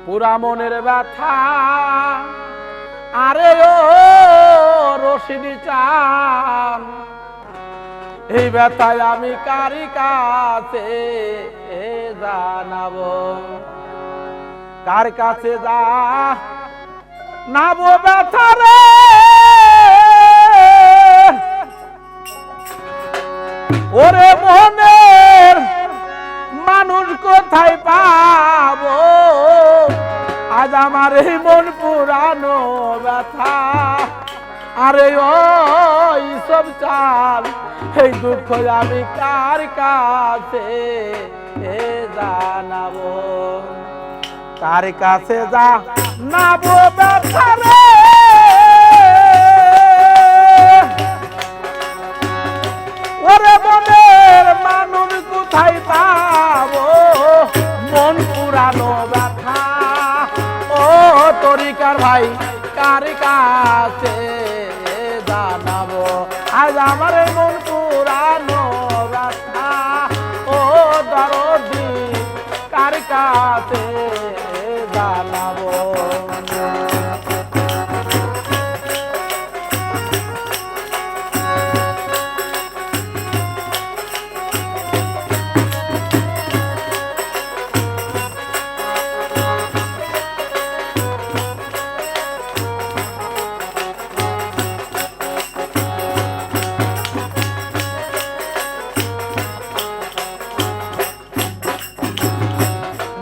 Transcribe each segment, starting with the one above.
পুরা মনের ব্যথা আরে ও রশিদি চান এই ব্যথায় আমি কারি কাছে জানাবো কার কাছে জানাবো ব্যথা রে ওরে মনের মানুষ কোথায় পাবো আজ আমার এই মন পুরানো ব্যথা আরে ওই সব চাল এই দুঃখ আমি কার কাছে জানাবো কার কাছে জানাবো ব্যথা রে ওরে মনের মানুষ কোথায় পাবো মন পুরানো ব্যথা ও তরিকার ভাই কার কাছে জানাবো আজ আমার মন পুরানো ব্যথা ও দরদি কার কাছে জানাবো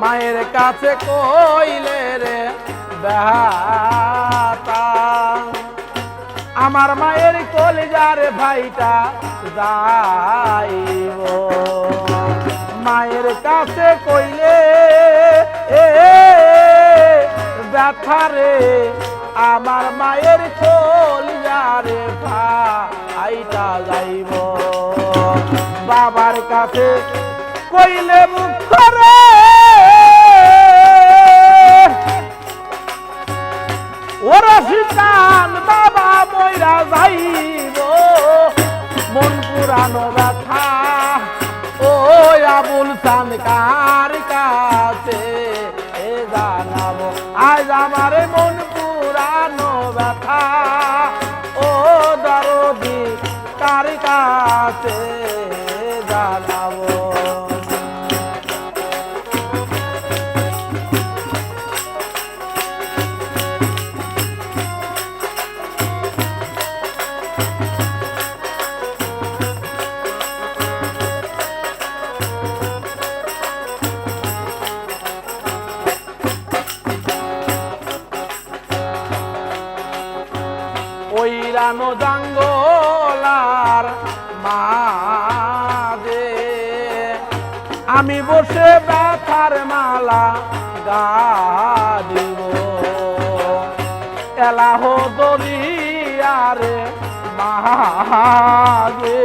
মায়ের কাছে কইলে রে ব্যথা আমার মায়ের কলিজার ভাইটা যাইব মায়ের কাছে কইলে ব্যথা রে আমার মায়ের কলিজার ভাইটা যাইব বাবার কাছে কইলে মুখ রে ওরা সিদ্ধান বাবা ময়রা যাইব মন পুরানো ব্যথা ও আবুল চান কার কাছে জানাবো আজ আমার মন পুরানো ব্যথা ও দরদি কার কাছে জানাবো ওই রানো জঙ্গলার মাঝে আমি বসে ব্যথার মালা গাইব এলাহ দরিয়ারে মাঝে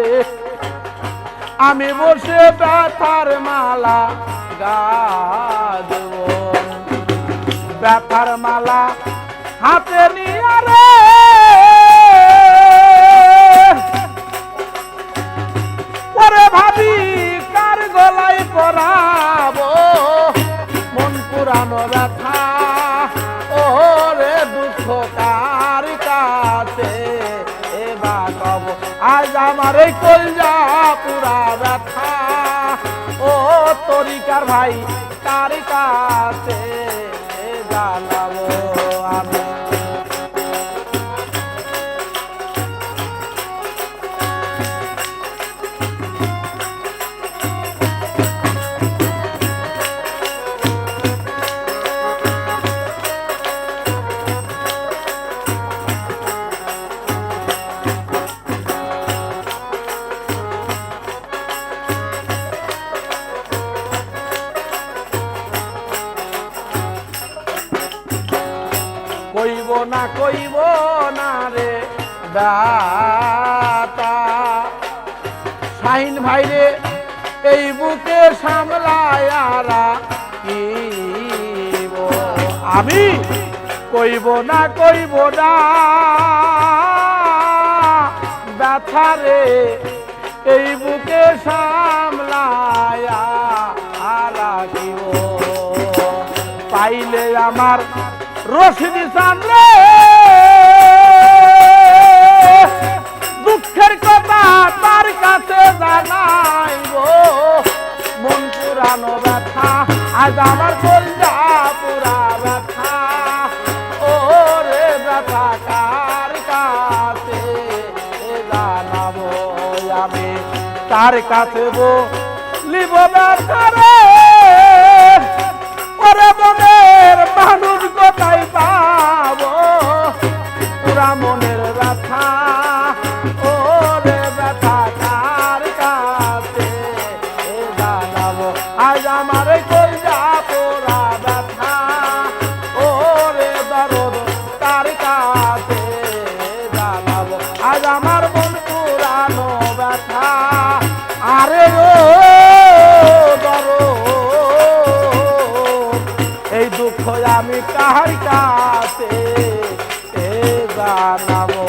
আমি বসে ব্যথার মালা গাইব ব্যথার মালা হাতে নিয়ে রে ভাবি কার গলায় পরাবো মন পুরানো ব্যথা ও রে দুঃখ কার কাছে এবার কব আজ আমার এই কলজা পুরা ব্যথা ও তরিকার ভাই কার কাছে জানাবো আমি কইব না রে ব্যথা শাহিন ভাই রে এই বুকে সামলায়ারা কিব আমি কইব না ব্যথা রে এই বুকে সামলায়া রাখিব পাইলে আমার রশিদি চাঁদরে দুঃখের কথা তার কাছে জানাইব মন পুরানো ব্যথা আজ আমার কলজা পুরা ব্যথা ও রে ব্যথা কার কাছে জানাবো আমি তার কাছে বলিব ব্যথা রে ওরে মনের মানুষ কোথায় পাবো পুরা মনের ব্যথা ও রে ব্যথা কার কাছে জানাবো আজ আমার কলজা পুরা ব্যথা ও রে দরদ কার কাছে জানাবো আজ আমার মন পুরানো ব্যথা আরে ও দরদ এই দুঃখ আমি কার কাছে জানাবো